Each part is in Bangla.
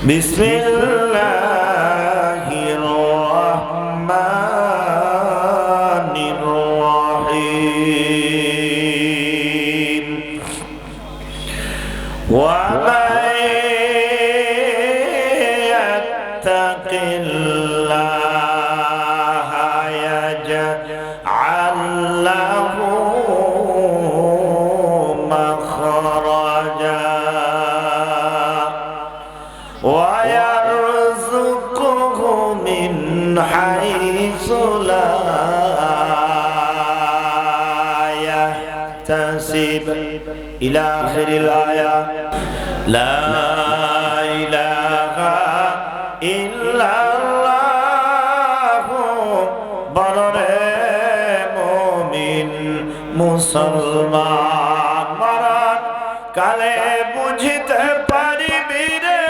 বিসমিল্লাহির রহমানির রহিম। ওয়া মান ইয়াত্তাকিল্লাহা ইয়াজআল লাহু মাখরাজা ওয়া ইয়ারযুকুহু মিন হাইসু লা ইয়াহতাসিব ইলা আখিরিল আয়া। লা ইলাহা ইল্লাল্লাহু বলরে মুমিন মুসলমান মরণ কালে বুঝিতে পারিবি রে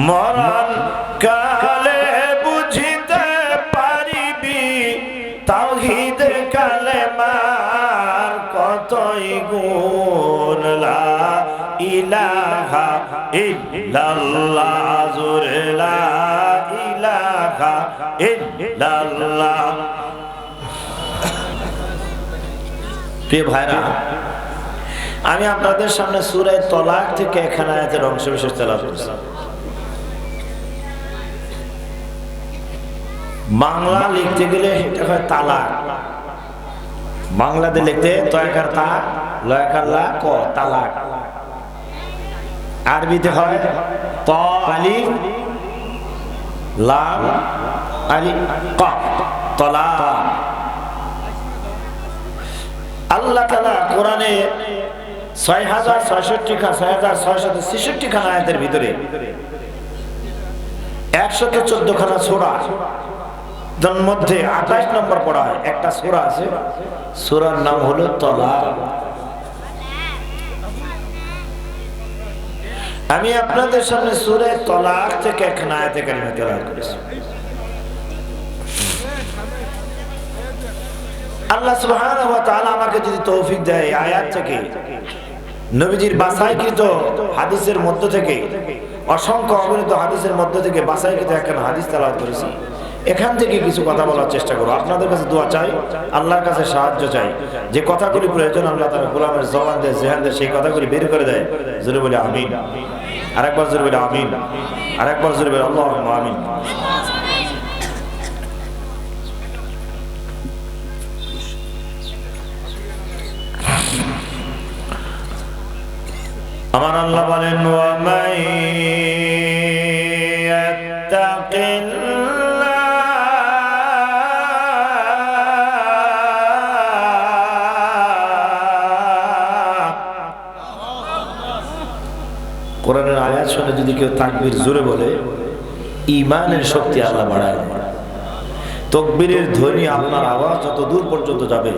মরণ কালে বুঝিতে পারিবি তাওহীদ কালেমার কতই গুণ। লা ইলাহা ইল্লাল্লাহ জোরে লা ইলাহা ইল্লাল্লাহ। প্রিয় ভাইরা, আমি আপনাদের সামনে সূরা তলাক থেকে একখানা আয়াতের অংশ বিশেষ তেলাওয়াত করছি। বাংলা লিখতে গেলে এটা হয় তালাক, বাংলাতে লিখতে তয়কার তা লয়কার লা ক তালাক। আরবিতে হয় ত আলিফ লাম আলিফ ক তালাক। আল্লাহ তাআলা কোরআনে 6666 খানা আয়াতের ভিতরে 114 খানা সূরা, যার মধ্যে 28 নম্বর পড়া হয় একটা সূরা আছে, সূরার নাম হলো তলাক। আমি আপনাদের সামনে সূরা তলাক থেকে একখানা আয়াতে কারিমা তেলাওয়াত করেছি। আল্লাহ সুবহানাহু ওয়া তাআলা আমাকে যদি তৌফিক দেয় আয়াত থেকে নবীজির বাছাইকৃত হাদিসের মধ্য থেকে অসংখ্য অগণিত হাদিসের মধ্য থেকে বাছাইকৃত একখানা হাদিস তেলাওয়াত করেছি, এখান থেকে কিছু কথা বলার চেষ্টা করব। আপনাদের কাছে দোয়া চাই, আল্লাহর কাছে সাহায্য চাই, যে কথাগুলি প্রয়োজন আল্লাহ তাআলা গোলামের জবান দেয় জেহান দেয় সেই কথাগুলি বের করে দেয়। জোরে বলে আমিন। আরেকবার জোরে বলে আমিন। আরেকবার জোরে বলে আল্লাহুম্মা আমিন। আমার আল্লাহ বলেন ওয়া মান কোরআনের আয়াত শুনে যদি কেউ তাকবীর জোরে বলে, ঈমানের শক্তি আল্লাহ বাড়ায়। তাকবীরের ধ্বনি আপনার আওয়াজ যত দূর পর্যন্ত যাবে,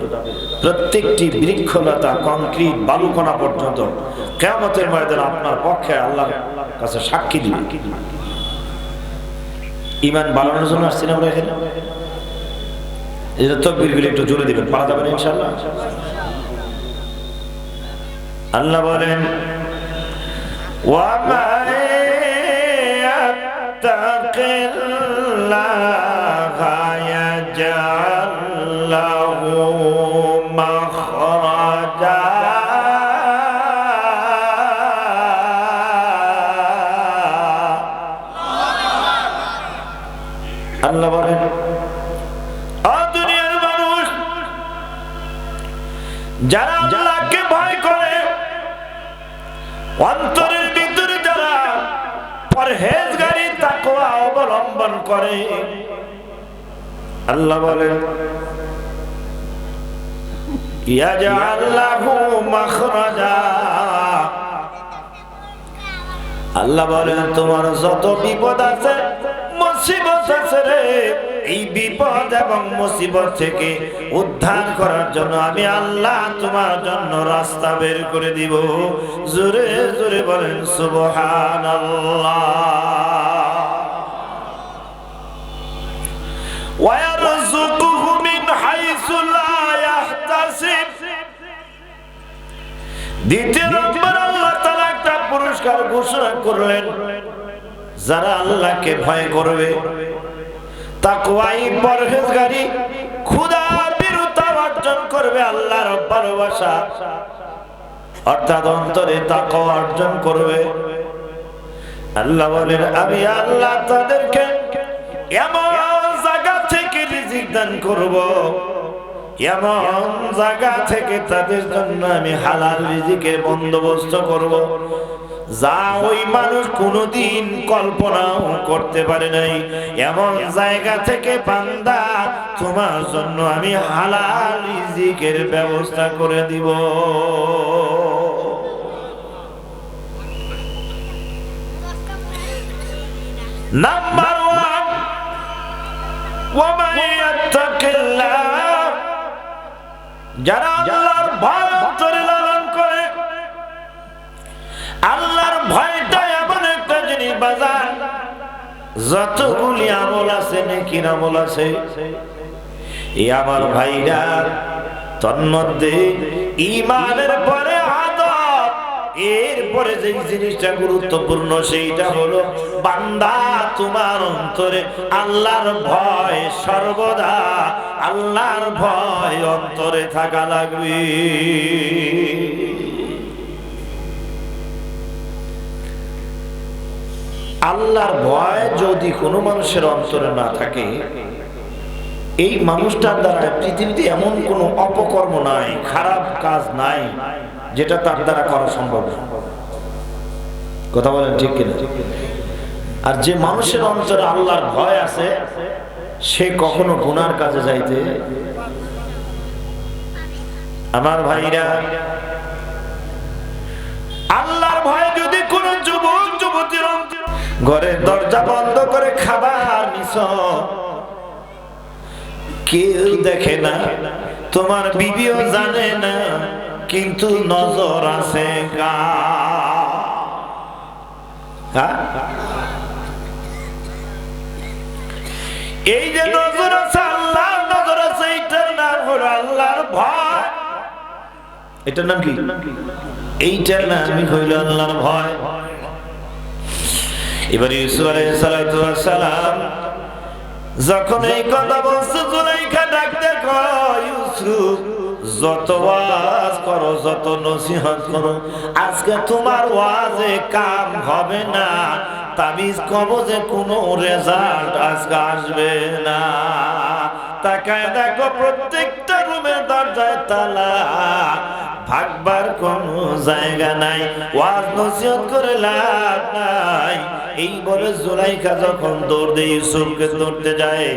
প্রত্যেকটি বৃক্ষলতা কংক্রিট বালুকণা পর্যন্ত কিয়ামতের ময়দানে আপনার পক্ষে আল্লাহর কাছে সাক্ষী দিবে। ঈমান বাড়ানোর জন্য আসছি না আমরা এখানে। এই তাকবীরগুলো একটু জোরে দিবেন, পারা যাবে না ইনশাআল্লাহ। আল্লাহ বলেন ওয়া মান ইয়াত্তাকিল্লাহা ইয়াজআল লাহু মাখরাজা আল্লাহ বলেন ও দুনিয়ার মানুষ, যারা আল্লাহকে ভয় করে, অন্তরের ভিতরে যারা পরহেজগারি তাকওয়া অবলম্বন করে, আল্লাহ বলেন ইয়াজআল লাহু মাখরাজা। আল্লাহ বলেন তোমার যত বিপদ আছে মুসিবত আছে রে, এই বিপদ এবং মুসিবত থেকে উদ্ধার করার জন্য আমি আল্লাহ তোমার জন্য রাস্তা বের করে দিব। জোরে জোরে বলেন সুবহানাল্লাহ। ওয়া ইয়ারযুকুহু মিন হাইসু লা ইয়াহতাসিব আছে। দ্বিতীয় নম্বর আল্লাহ তাআলা একটা পুরস্কার ঘোষণা করলেন, যারা আল্লাহকে ভয় করবে, তাকওয়াই পরহেজগারি, খোদা ভীরুতা অর্জন করবে, আল্লাহর ভালোবাসা অর্থাৎ অন্তরে তাকওয়া অর্জন করবে, আল্লাহ বলেন আমি আল্লাহ তাদেরকে এমন জায়গা থেকে রিজিক দান করব, এমন জায়গা থেকে তাদের জন্য আমি হালাল রিজিকের বন্দোবস্ত করব, যা ওই মানুষ কোনোদিন কল্পনাও করতে পারে নাই। এমন জায়গা থেকে বান্দা তোমার জন্য আমি হালাল রিজিকের ব্যবস্থা করে দিব। নাম্বার 1, ওয়া ইয়াত্তাকিল্লাহ, যারা আল্লাহর ভয় অন্তরে লালন করে। আল্লাহর ভয়টা এমন একটা জিনিস বাজার, যতগুলি আমল আছে, নেকির আমল আছে, এই আমার ভাইরা, তন্মধ্যে ঈমানের পরে আদব, এরপরে যে জিনিসটা গুরুত্বপূর্ণ সেইটা হলো বান্দা তোমার অন্তরে আল্লাহর ভয়, সর্বদা আল্লাহর ভয় অন্তরে থাকা লাগবে। আল্লাহর ভয় যদি কোনো মানুষের অন্তরে না থাকে, এই মানুষটার দ্বারা পৃথিবীতে এমন কোনো অপকর্ম নাই, খারাপ কাজ নাই যেটা তার দ্বারা করা সম্ভব। কথা বলেন ঠিক কিনা? আর যে মানুষের অন্তরে আল্লাহর ভয় আছে, সে কখনো গুনার কাজে যাইতে, আমার ভাইরা, আল্লাহর ভয় যদি কোনো যুবক যুবতীর ঘরের দরজা বন্ধ করে খাবার নিছ, কেউ দেখে না, তোমার বিবিও জানে না, কিন্তু নজর আছে গা। এই যে নজর আছে, আল্লাহর নজর আছে, এটার নাম হলো আল্লাহর ভয়। এটার নাম কি? এইটার নামই হইল আল্লাহর ভয়। এবার ইউসুফ আলাইহিস সালাতু ওয়াস সালাম যখন এই কথা বলছে, জুলাইখা ডাকতে কয়, ইউসুফ যত ওয়াজ করো, যত নসিহত করো, আজকে তোমার ওয়াজে কাম হবে না, তাবিজ কবজে কোনো রেজাল্ট আজকে আসবে না। তাকায় দেখো প্রত্যেকটা রুমের দরজায় তালা, ভাগবার কোনো জায়গা নাই, ওয়াজ নসিহত করে লাভ নাই। এই বলে জুলাইখা যখন দৌড় দিয়ে ইউসুফকে ধরতে যায়,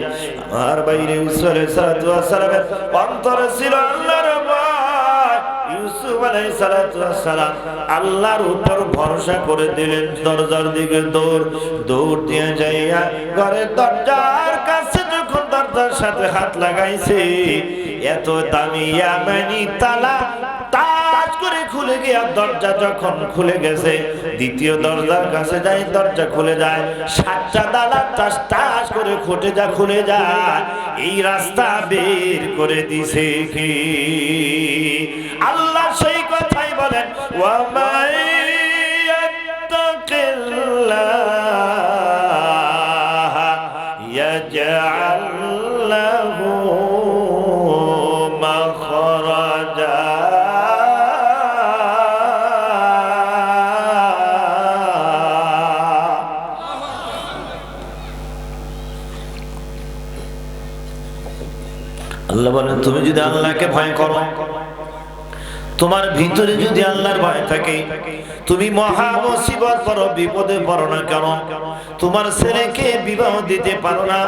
আমার বাইরে ইউসুফ আলাইহিস সালাতু ওয়াস সালামের অন্তরে ছিল আল্লাহর ভয়। ইউসুফ আলাইহিস সালাতু ওয়াস সালাম আল্লাহর উপর ভরসা করে দিলেন। দরজার দিকে দৌড় দিয়ে যাইয়া ঘরের দরজার কাছে যখন দরজার সাথে হাত লাগাইছে, এত দামি ইয়ামানি তালা তাজ করে খুলে গিয়া দরজা যখন খুলে গেছে, দ্বিতীয় দরজার কাছে যাই, দরজা খুলে যায়, 7টা তালা টাস টাস করে খুলে যায়। এই রাস্তা বের করে দিছে কি? আল্লাহ সেই কথাই বলেন, ওয়া মান ইয়াত্তাকিল্লাহ ইয়াজআল লাহু মাখরাজা। আল্লাহ বলেন, তুমি যদি আল্লাহকে ভয় করো, তোমার ভিতরে যদি আল্লাহর ভয় থাকে, তুমি মহা মুসিবত পড়ো, বিপদে পড়ো না কেন, তোমার ছেলেকে বিবাহ দিতে পারো না,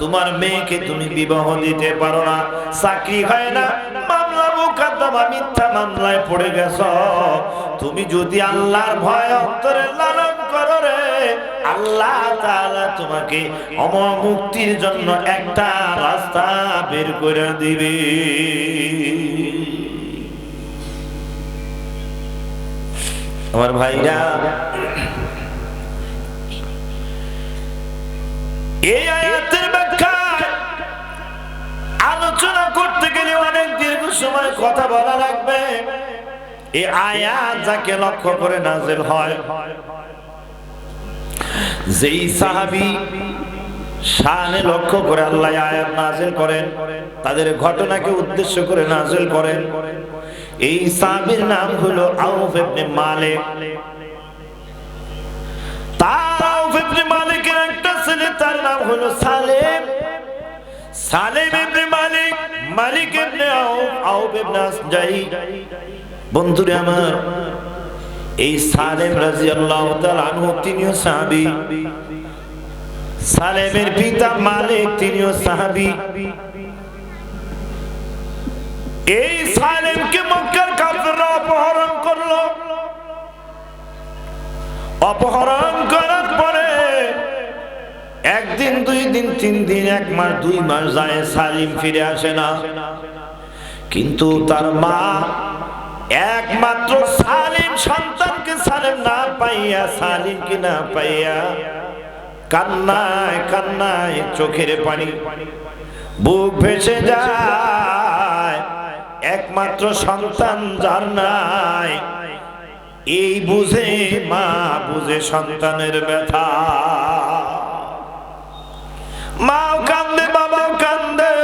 তোমার মেয়েকে তুমি বিবাহ দিতে পারো না, চাকরি হয় না, মামলা মোকদ্দমা মিথ্যা মামলায় পড়ে গেছো, তুমি যদি আল্লাহর ভয় অন্তরে লালন করো রে, আল্লাহ তাআলা তোমাকে মুক্তির জন্য একটা রাস্তা বের করে দিবে। আমার ভাইরা, এই আয়াতের ব্যাখ্যা আলোচনা করতে গেলে অনেক দীর্ঘ সময় কথা বলা লাগবে। এই আয়াত যাকে লক্ষ্য করে নাযিল হয়, যেই সাহাবী শানে লক্ষ্য করে আল্লাহ আয়াত নাযিল করেন, তাদের ঘটনাকে উদ্দেশ্য করে নাযিল করেন। এই সাহাবীর নাম হলো আউফ ইবনে মালিক। আউফ ইবনে মালিকের একটা ছেলে, তার নাম হলো সালেম। সালেম ইবনে মালিক, মালিক ইবনে আউফ, আউফ ইবনে আসজাই। বন্ধুরে আমার, এই সালেম রাদিয়াল্লাহু তাআলা আনহু তিনিও সাহাবী। সালেমের পিতা মালিক, তিনিও সাহাবী। এই সালেমকে মক্কার কাফেররা অপহরণ করলো। অপহরণ করার পরে একদিন, 2 দিন, 3 দিন, 1 মাস, 2 মাস যায়, সালিম ফিরে আসে না। কিন্তু তার মা একমাত্র সালিম সন্তানকে, সালেম না পাইয়া, সালিমকে না পাইয়া কান্নায় কান্নায় চোখের পানি, বুক ভেসে যায়। একমাত্র সন্তান যার নাই, এই বুঝে মা, বুঝে সন্তানের ব্যথা। মাও কান্দে, বাবাও কান্দে,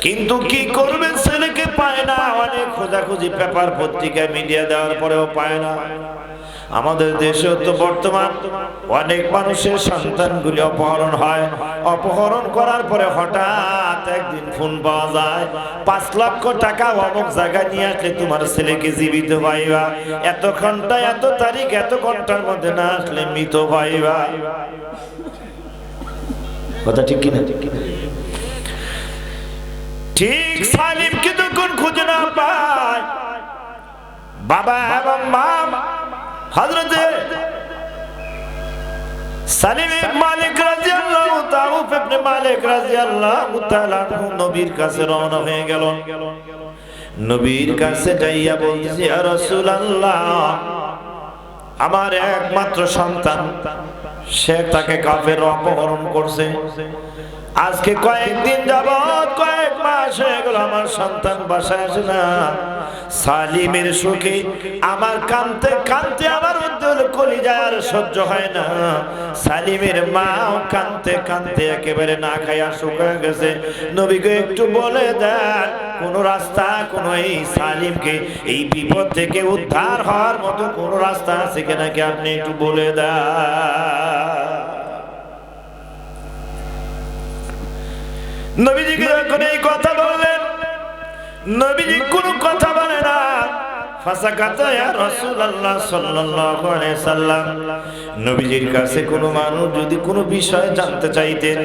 কিন্তু কি করবে, ছেলেকে পায় না। অনেক খোঁজাখুঁজি, পেপার পত্রিকা, মিডিয়া দেওয়ার পরেও পায় না। আমাদের দেশেও তো বর্তমান অনেক মানুষের সন্তানগুলি অপহরণ হয়। অপহরণ করার পরে হঠাৎ একদিন ফোন পাওয়া যায়, 5 লক্ষ টাকা অমুক জায়গায় নিয়ে আসলে তোমার ছেলেকে জীবিত পাইবা, এত ঘন্টা, এত তারিখ, এত ঘন্টার মধ্যে না আসলে মৃত পাইবা। কথা ঠিক কিনা? ঠিক সালিমকে তখন খুঁজে না পায়, বাবা এবং মা হযরতে সালিম ইবনে মালিক রাদিয়াল্লাহু তাআলা, আউফ ইবনে মালিক রাদিয়াল্লাহু তাআলা নবীর কাছে রওনা হয়ে গেল। নবীর কাছে যাইয়া বলছে, ইয়া রাসূলুল্লাহ, আমার একমাত্র সন্তান, সে তাকে কাফের অপহরণ করছে। আজকে কয়েকদিন যাবত, কয়েক মাস হয়ে গেল আমার সন্তান বাসায় আসে না। সালিমের সুখে আমার কাঁদতে কাঁদতে আমার উদ্দল কলিজায় আর সহ্য হয় না। সালিমের মাও কাঁদতে কাঁদতে একেবারে না খাইয়া শুকিয়ে গেছে। নবীকে একটু বলে দেন, কোন রাস্তা, কোন এই সালিমকে এই বিপদ থেকে উদ্ধার হওয়ার মতো কোন রাস্তা আছে কিনা, কি আপনি একটু বলে দেন। নবীজিকে যখন এই কথা বললেন, নবীজি কোনো কথা বলে না। ফাসাকাতা ইয়া রাসূলুল্লাহ সাল্লাল্লাহু আলাইহি সাল্লাম। নবীজির কাছে কোনো মানুষ যদি কোনো বিষয় জানতে চাইতেন,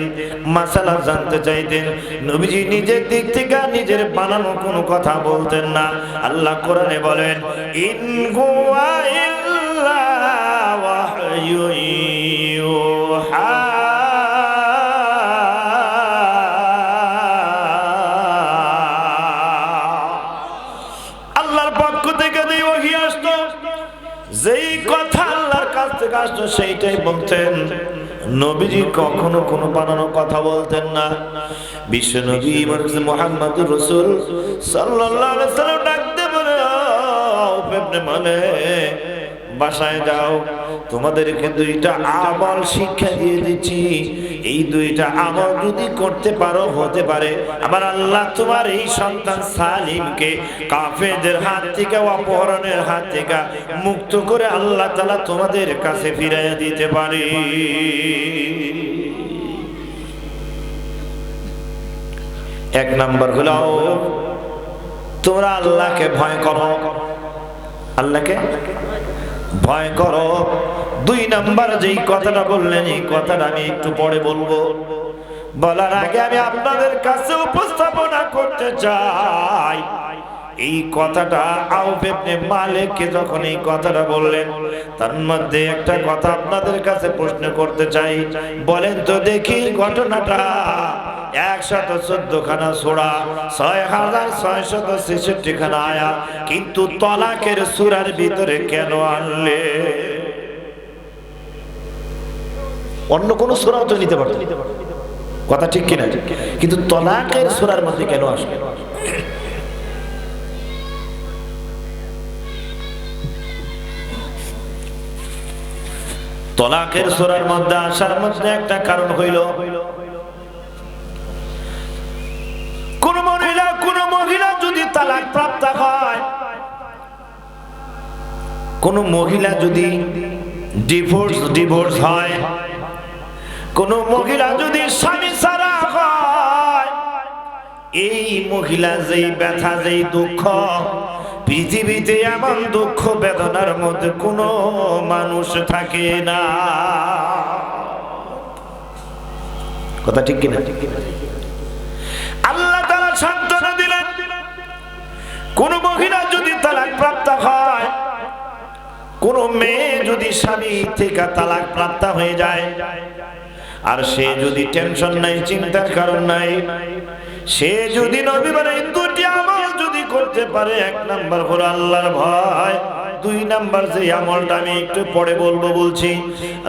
মাসালা জানতে চাইতেন, নবীজি নিজের দিক থেকে নিজের বানানো কোনো কথা বলতেন না। আল্লাহ কোরআনে বলেন, ইন হুয়া ইল্লা ওয়াহয়ু ইউহা। যেই কথা আল্লাহর কাছ থেকে আসতো সেইটাই বলতেন। নবীজি কখনো কোনো বানানো কথা বলতেন না। বিশ্ব নবী মুহাম্মদুর রাসূল সাল্লাল্লাহু আলাইহি ওয়াসাল্লাম ডাকতে বলে, আউফ ইবনে মালিক, বাসায় যাও, তোমাদেরকে 2টা আমল শিক্ষা দিয়ে দিচ্ছি। এই 2টা আমল যদি করতে পারো, হতে পারে আমার আল্লাহ তোমার এই সন্তান সালিমকে কাফেরদের হাত থেকে, অপহরণের হাত থেকে মুক্ত করে আল্লাহ তাআলা তোমাদের কাছে ফিরিয়ে দিতে পারে। এক নাম্বার হলো তোমরা আল্লাহকে ভয় করো, আল্লাহকে ভয় করো। 2 নাম্বার যেই কথাটা বললেন, এই কথাটা আমি একটু পরে বলবো। বলার আগে আমি আপনাদের কাছে উপস্থাপনা করতে চাই, এই কথাটা আউফ ইবনে মালিককে যখন এই কথাটা বললেন, তার মধ্যে একটা কথা আপনাদের কাছে প্রশ্ন করতে চাই। বলেন তো দেখি, ঘটনাটা 114 খানা সূরা, 6666 খানা আয়াত, কিন্তু তলাকের সূরার ভিতরে কেন আনলে? অন্য কোন সূরাও তো নিতে পারতো। কথা ঠিক কিনা? কিন্তু তলাকের সূরার মধ্যে কেন আসবে? তলাকের সূরার মধ্যে আসার মধ্যে একটা কারণ হইল, কোন মহিলা যদি তালাক প্রাপ্ত হয়, কোন মহিলা যদি ডিভোর্স হয়, কোন মহিলা যদি স্বামী ছাড়া হয়, এই মহিলা যেই ব্যথা, যেই দুঃখ, পৃথিবীতে এমন দুঃখ বেদনার মধ্যে কোনো মানুষ থাকে না। কথা ঠিক কিনা? আল্লাহ তাআলা সান্ত্বনা দিলেন, কোন মহিলা যদি তালাক প্রাপ্ত হয়, কোন মেয়ে যদি স্বামী থেকে তালাক প্রাপ্ত হয়ে যায়, আর সে যদি টেনশন নাই, চিন্তার কারণ নাই, সে যদি নবী বলেন দুটি আমল যদি করতে পারে, এক নাম্বার হলো আল্লাহর ভয়, দুই নাম্বার যে আমলটা আমি একটু পরে বলছি,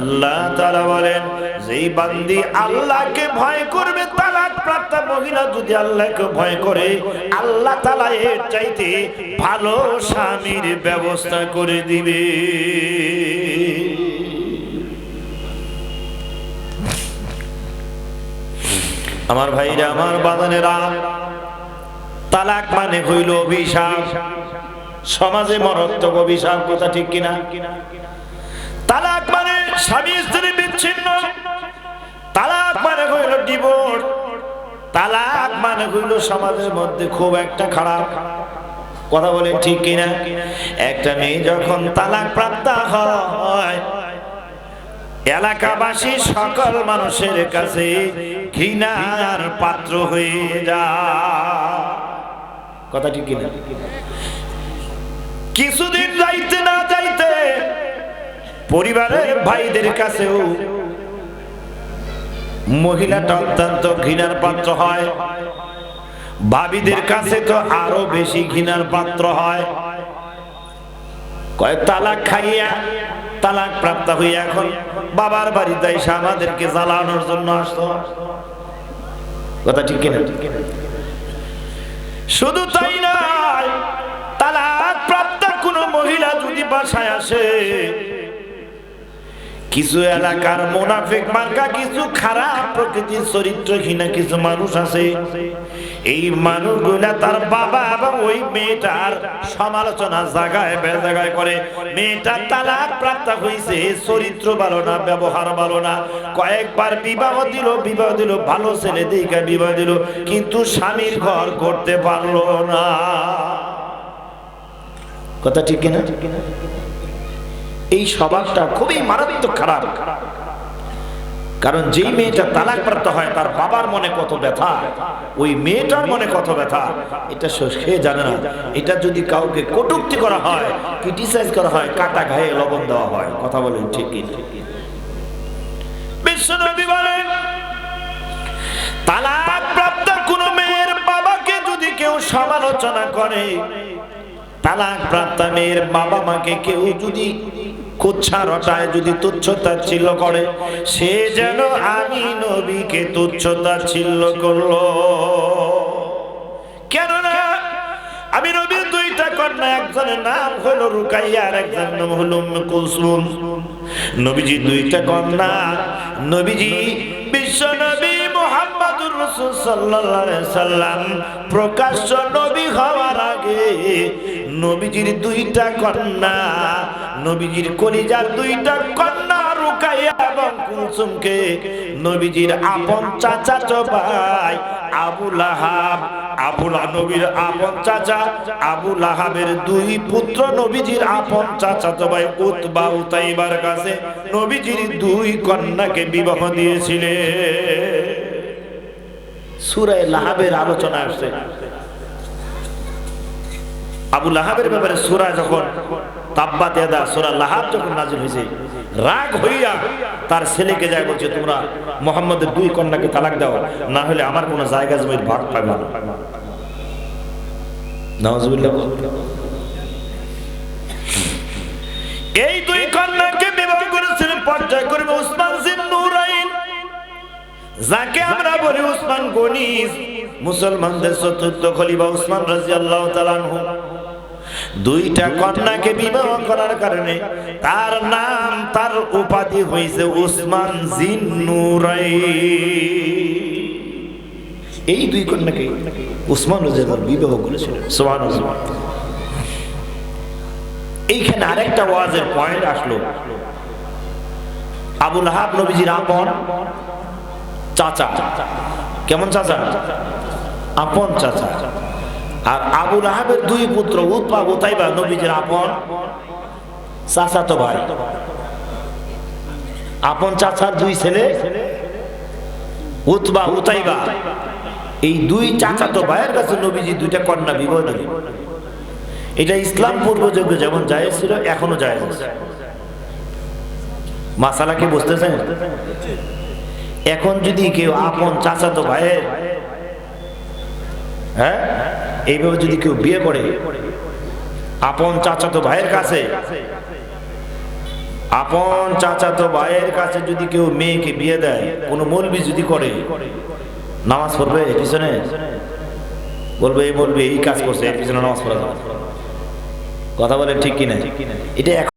আল্লাহ তাআলা বলেন যেই বান্দি আল্লাহকে ভয় করবে, তালাক প্রাপ্ত মহিলা যদি আল্লাহকে ভয় করে, আল্লাহ তাআলা এর চাইতে ভালো স্বামীর ব্যবস্থা করে দিবে। আমার ভাইরা, আমার বাজানেরা, তালাক মানে হইল অভিশাপ, সমাজে মারাত্মক অভিশাপ। কথা ঠিক কিনা? তালাক মানে স্বামী স্ত্রী বিচ্ছিন্ন, তালাক মানে হইল ডিভোর্স, তালাক মানে হইল সমাজের মধ্যে খুব একটা খারাপ। কথা বলে ঠিক কিনা? একটা মেয়ে যখন তালাক প্রাপ্ত হয়, এলাকাবাসী সকল মানুষের কাছে ঘৃণার পাত্র হয়ে যায়। কথা ঠিক কিনা? কিছুদিন যাইতে না যাইতে পরিবারের ভাইদের কাছেও মহিলাটা অত্যন্ত ঘৃণার পাত্র হয়, ভাবিদের কাছে তো আরো বেশি ঘৃণার পাত্র হয়। কয় তালাক খাইয়া, তালাক প্রাপ্ত হইয়া এখন বাবার বাড়িতে এসে আমাদেরকে জ্বালানোর জন্য আসতো। কথা ঠিক কিনা? শুধু তাই নয়, তালাক প্রাপ্ত কোন মহিলা যদি বাসায় আসে, কিছু এলাকার মুনাফিক মার্কা, কিছু খারাপ প্রকৃতির চরিত্রহীন কিছু মানুষ আছে, এই মানুষগুলা তার বাবা এবং ওই মেয়েটার সমালোচনা জায়গায় বেজায়গায় করে। মেয়েটা তালাক প্রাপ্ত হয়েছে, চরিত্র ভালো না, ব্যবহার ভালো না, কয়েকবার বিবাহ দিল, ভালো ছেলে দেখে বিবাহ দিল, কিন্তু স্বামীর ঘর করতে পারলো না। কথা ঠিক কিনা? এই স্বভাবটা খুবই মারাত্মক খারাপ। কারণ যেই মেয়েটা তালাক প্রাপ্ত হয়, তার বাবার মনে কত ব্যথা, ওই মেয়েটার মনে কত ব্যথা, এটা সে জানে না। এটা যদি কাউকে কটূক্তি করা হয়, ক্রিটিসাইজ করা হয়, কাটা গায়ে লবণ দেওয়া হয়। কথা বলেন ঠিক কি? বিশ্বনবী বলেন, তালাক প্রাপ্ত কোন মেয়ের বাবাকে যদি কেউ সমালোচনা করে, তালাক প্রাপ্ত মেয়ের বাবা মাকে কেউ যদি কুচ্ছা রটায়, যদি তুচ্ছ-তাচ্ছিল্য করে, সে যেন আমি নবীকে তুচ্ছ-তাচ্ছিল্য করলো। কেননা আমি নবীর দুইটা কন্যা, একজনের নাম হলো রুকাইয়া আর একজনের নাম হলো উম্মে কুলসুম। নবীজি দুইটা কন্যা, নবীজি বিশ্ব নবী মুহাম্মদুর রাসূল সাল্লাল্লাহু আলাইহি সাল্লাম প্রকাশ্য নবী হওয়ার আগে নবীজির দুইটা কন্যা, নবীজির কলিজার দুইটা কন্যা রুকাইয়া এবং কুলসুমকে নবীজির আপন চাচাতো ভাই আবু লাহাব, নবীর আপন চাচা আবু লাহাবের দুই পুত্র নবীজির আপন চাচাতো ভাই উতবা উতাইবার কাছে নবীজির দুই কন্যাকে বিবাহ দিয়েছিলেন। সূরা লাহাবের আলোচনা আসছে। আবু লাহাবের ব্যাপারে সূরা যখন তাব্বাত ইয়াদা সূরা লাহাব যখন নাযিল হয়েছে, রাগ হইয়া তার ছেলেকে যায় বলছে, তোমরা মুহাম্মদের দুই কন্যাকে তালাক দাও, না হলে আমার কোনো জায়গা জমির ভাগ পাবে না। নাউজুবিল্লাহ। এই দুই কন্যাকে বিবাহ করেছিলেন পর্যায়ক্রমে উসমান জিন নুরাইন, যাকে আমরা বলি উসমান গনি, মুসলমানদের চতুর্থ খলিফা উসমান রাদিয়াল্লাহু তাআলা আনহু, দুইটা কন্যাকে বিবাহ করার কারণে তার নাম, তার উপাধি হয়েছে উসমান জিন্নুরাইন। এই দুই কন্যাকে উসমান রাদিয়াল্লাহু বিবাহ করেছিলেন। সুবহানাল্লাহ। এইখানে আরেকটা ওয়াজের পয়েন্ট আসলো। আবু লাহাব নবীজির আপন চাচা। কেমন চাচা? আপন চাচা। আর আবু লাহাবের দুই পুত্র উতবা উতাইবা নবীজির আপন চাচাতো ভাই। আপন চাচার দুই ছেলে উতবা উতাইবা, এই দুই চাচাতো ভাইয়ের কাছে নবীজি দুইটা কন্যা বিবাহ দিলেন। এটা ইসলাম পূর্বযুগ যেমন জায়েজ ছিল, এখনো জায়েজ আছে। মাসালা কি বুঝতেছেন? এখন যদি কেউ আপন চাচাতো ভাইয়ের এইভাবে যদি কেউ বিয়ে করে, আপন চাচাতো ভাইয়ের কাছে, আপন চাচাতো ভাইয়ের কাছে যদি কেউ মেয়েকে বিয়ে দেয়, কোন মৌলবি যদি করে, নামাজ পড়বে পিছনে? বলবে এই মৌলবি এই কাজ করছে, এর পিছনে নামাজ পড়া যাবে। কথা বলে ঠিক কিনা? এটা